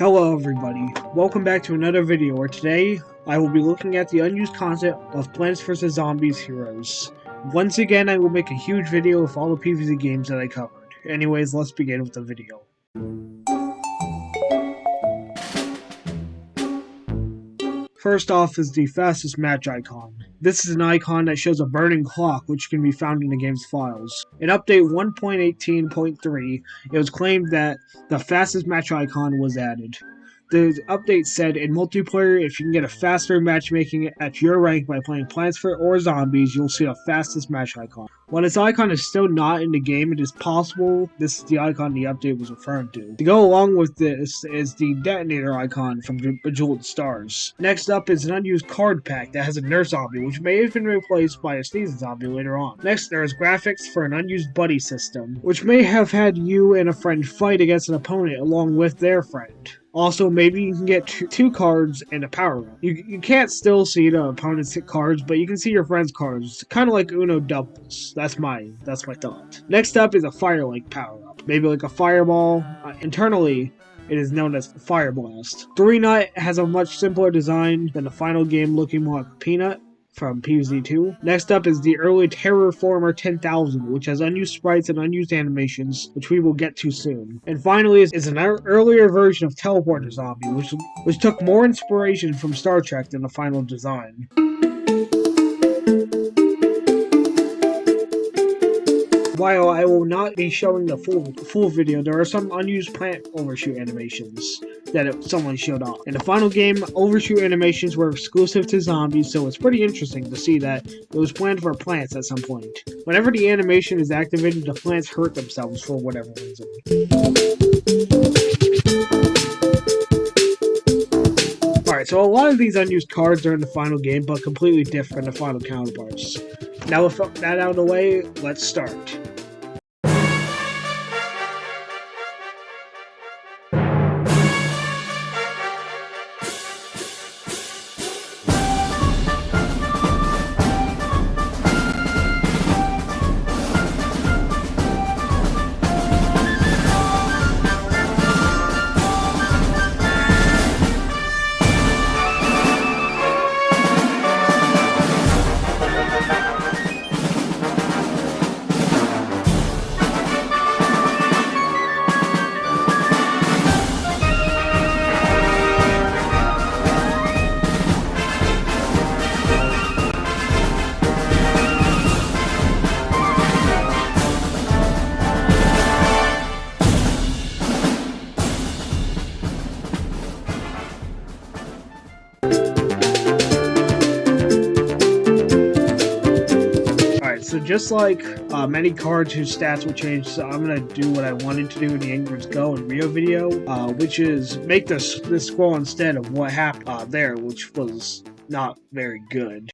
Hello everybody, welcome back to another video where today I will be looking at the unused content of Plants vs. Zombies Heroes. Once again I will make a huge video of all the PvZ games that I covered. Anyways, let's begin with the video. First off is the fastest match icon. This is an icon that shows a burning clock which can be found in the game's files. In update 1.18.3, it was claimed that the fastest match icon was added. The update said, in multiplayer, if you can get a faster matchmaking at your rank by playing Plants vs. or Zombies, you'll see the fastest match icon. While this icon is still not in the game, it is possible this is the icon the update was referring to. To go along with this is the detonator icon from Bejeweled Stars. Next up is an unused card pack that has a nurse zombie, which may have been replaced by a sneezing zombie later on. Next, there is graphics for an unused buddy system, which may have had you and a friend fight against an opponent along with their friend. Also, maybe you can get two cards and a power-up. You can't still see the opponent's cards, but you can see your friend's cards. Kind of like Uno doubles. That's my thought. Next up is a fire-like power-up. Maybe like a fireball. Internally, it is known as Fire Blast. 3-Nut has a much simpler design than the final game, looking more like Peanut from PvZ 2. Next up is the early Terraformer 10,000, which has unused sprites and unused animations, which we will get to soon. And finally is an earlier version of Teleporter Zombie, which took more inspiration from Star Trek than the final design. While I will not be showing the full video, there are some unused plant overshoot animations that someone showed off. In the final game, overshoot animations were exclusive to zombies, so it's pretty interesting to see that it was planned for plants at some point. Whenever the animation is activated, the plants hurt themselves for whatever reason. Alright, so a lot of these unused cards are in the final game, but completely different than the final counterparts. Now with that out of the way, let's start. So just like many cards whose stats will change, so I'm going to do what I wanted to do in the Unused Go and Rio video, which is make this scroll instead of what happened there, which was not very good.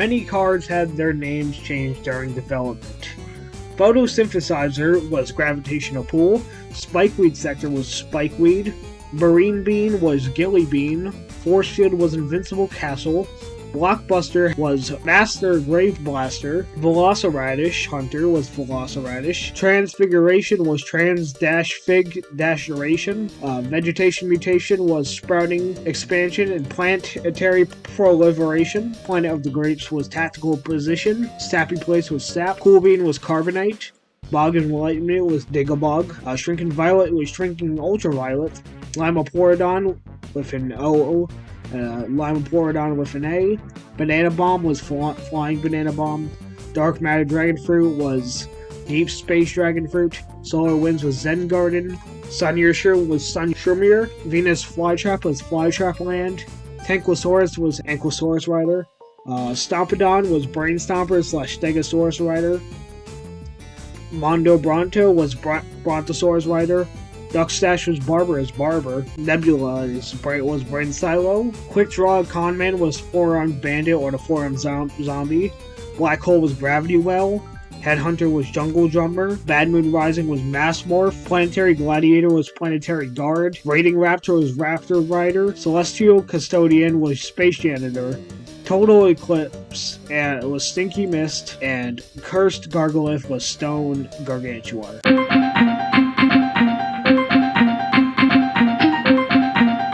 Many cards had their names changed during development. Photosynthesizer was Gravitational Pool, Spikeweed Sector was Spikeweed, Marine Bean was Gilly Bean, Force Field was Invincible Castle, Blockbuster was Master Grave Blaster, Velociradish Hunter was Velociradish, Transfiguration was Trans-Fig-Duration, Vegetation Mutation was Sprouting Expansion, and Planetary Proliferation. Planet of the Grapes was Tactical Position, Sappy Place was Sap, Cool Bean was Carbonite, Bog and Enlightenment was Digabog, Shrinking Violet was Shrinking Ultraviolet, Limaporidon with an O, Limaporidon with an A, Banana Bomb was Flying Banana Bomb, Dark Matter Dragon Fruit was Deep Space Dragon Fruit, Solar Winds was Zen Garden, Sunyursher was Sunshurmir, Venus Flytrap was Flytrap Land, Tanquosaurus was Ankylosaurus Rider, Stompodon was Brain Stomper / Stegosaurus Rider, Mondo Bronto was Brontosaurus Rider, Duckstash was Barber, Nebula was Brain Silo, Quick Draw Conman was Forearmed Bandit or the Forearmed Zombie, Black Hole was Gravity Well, Headhunter was Jungle Drummer, Bad Moon Rising was Mass Morph, Planetary Gladiator was Planetary Guard, Raiding Raptor was Raptor Rider, Celestial Custodian was Space Janitor, Total Eclipse was Stinky Mist, and Cursed Gargolith was Stone Gargantuar.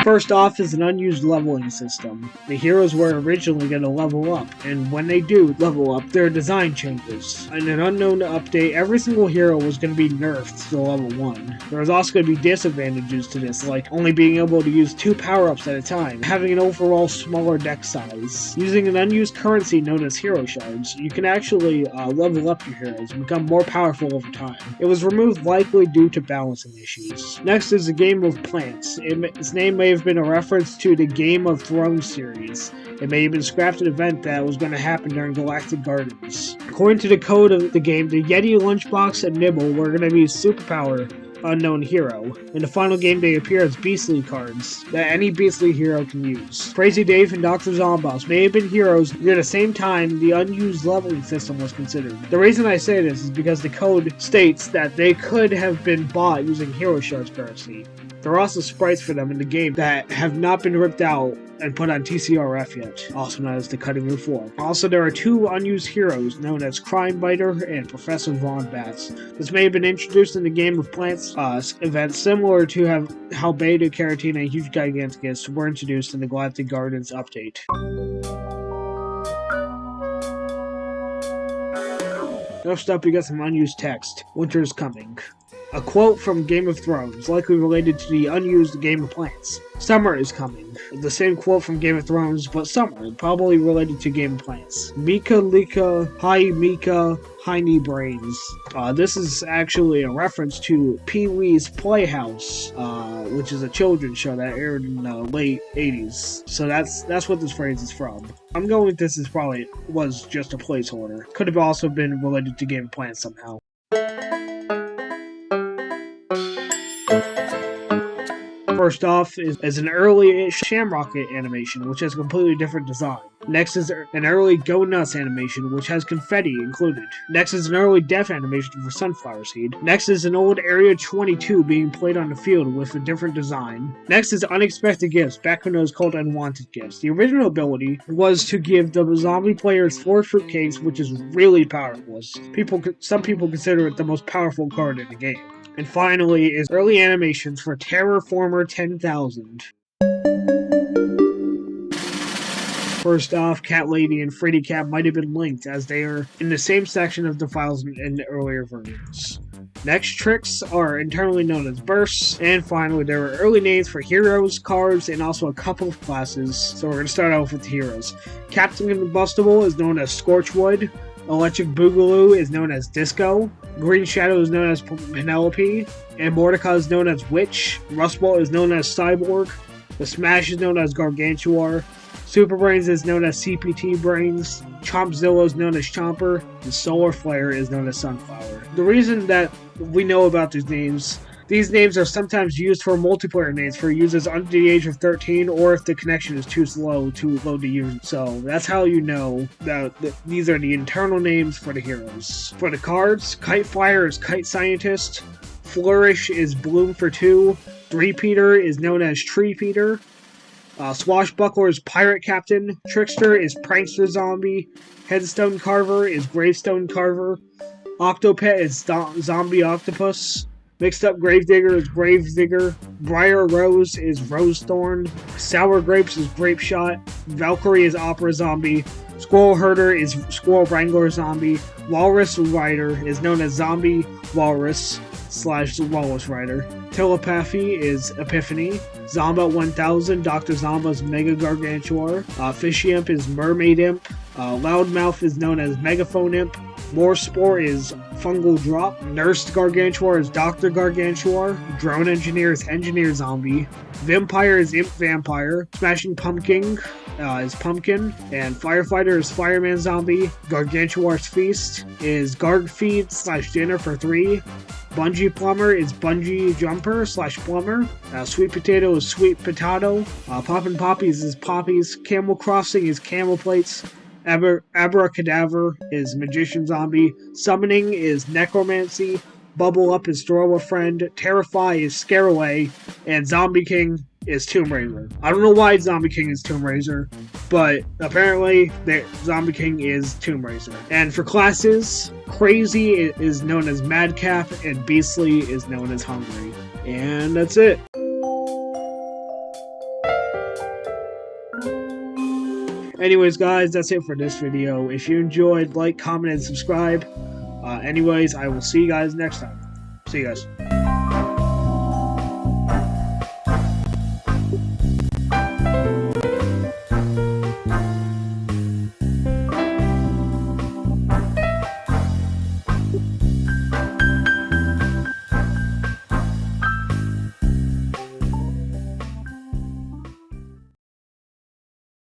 First off is an unused leveling system. The heroes were originally going to level up, and when they do level up, their design changes. In an unknown update, every single hero was going to be nerfed to level 1. There was also going to be disadvantages to this, like only being able to use 2 power-ups at a time, having an overall smaller deck size. Using an unused currency known as hero shards, you can actually level up your heroes and become more powerful over time. It was removed likely due to balancing issues. Next is the Game of Plants. Its name may have been a reference to the Game of Thrones series. It may have been scrapped an event that was going to happen during Galactic Gardens. According to the code of the game, the Yeti, Lunchbox, and Nibble were going to be superpower unknown hero. In the final game, they appear as Beastly cards that any Beastly hero can use. Crazy Dave and Dr. Zomboss may have been heroes near the same time the unused leveling system was considered. The reason I say this is because the code states that they could have been bought using hero shards currency. There are also sprites for them in the game that have not been ripped out and put on TCRF yet, also known as the Cutting Room Floor. Also, there are 2 unused heroes known as Crime Biter and Professor Von Bats. This may have been introduced in the Game of Plants event, similar to how Beta Carotene and Huge Giganticus were introduced in the Galactic Gardens update. Next up, we got some unused text. Winter is coming. A quote from Game of Thrones, likely related to the unused Game of Plants. Summer is coming. The same quote from Game of Thrones, but summer, probably related to Game of Plants. Mika Lika, Hi Mika, Heiny Brains. This is actually a reference to Pee-wee's Playhouse, which is a children's show that aired in the late 80s. So that's what this phrase is from. I'm going with this was just a placeholder. Could have also been related to Game of Plants somehow. First off is an early Shamrocket animation, which has a completely different design. Next is an early Go Nuts animation, which has confetti included. Next is an early Death animation for Sunflower Seed. Next is an old Area 22 being played on the field with a different design. Next is Unexpected Gifts, back when it was called Unwanted Gifts. The original ability was to give the zombie players 4 fruitcakes, which is really powerful. Some people consider it the most powerful card in the game. And finally is early animations for Terraformer 10,000. First off, Cat Lady and Freddy Cat might have been linked, as they are in the same section of the files in the earlier versions. Next, tricks are internally known as bursts, and finally there are early names for heroes, cards, and also a couple of classes, so we're going to start off with the heroes. Captain Combustible is known as Scorchwood, Electric Boogaloo is known as Disco, Green Shadow is known as Penelope, and Mordecai is known as Witch, Rustball is known as Cyborg, the Smash is known as Gargantuar, Super Brains is known as CPT Brains, Chompzilla is known as Chomper, and Solar Flare is known as Sunflower. The reason that we know about these names These names are sometimes used for multiplayer names for users under the age of 13 or if the connection is too slow to use. So that's how you know that these are the internal names for the heroes. For the cards, Kite Flyer is Kite Scientist, Flourish is Bloom for 2, Three-Peter is known as Tree-Peter, Swashbuckler is Pirate Captain, Trickster is Prankster Zombie, Headstone Carver is Gravestone Carver, Octopet is Zombie Octopus, Mixed Up Gravedigger is Gravedigger, Briar Rose is Rosethorn, Sour Grapes is Grape Shot, Valkyrie is Opera Zombie, Squirrel Herder is Squirrel Wrangler Zombie, Walrus Rider is known as Zombie Walrus / Walrus Rider, Telepathy is Epiphany, Zomba 1000, Dr. Zomba's Mega Gargantuar, Fishy Imp is Mermaid Imp, Loudmouth is known as Megaphone Imp, Morspore is Fungal Drop, Nursed Gargantuar is Dr. Gargantuar, Drone Engineer is Engineer Zombie, Vampire is Imp Vampire, Smashing Pumpkin is Pumpkin, and Firefighter is Fireman Zombie, Gargantuar's Feast is Garg Feed / Dinner for 3, Bungee Plumber is Bungee Jumper / Plumber, Sweet Potato is Sweet Potato, Poppin' Poppies is Poppies, Camel Crossing is Camel Plates, Abracadaver is Magician Zombie, Summoning is Necromancy, Bubble Up is Throw a Friend, Terrify is Scare Away, and Zombie King is Tomb Raiser. I don't know why Zombie King is Tomb Raiser, but apparently Zombie King is Tomb Raiser. And for classes, Crazy is known as Madcap, and Beastly is known as Hungry. And that's it. Anyways, guys, that's it for this video. If you enjoyed, like, comment, and subscribe. Anyways, I will see you guys next time. See you guys.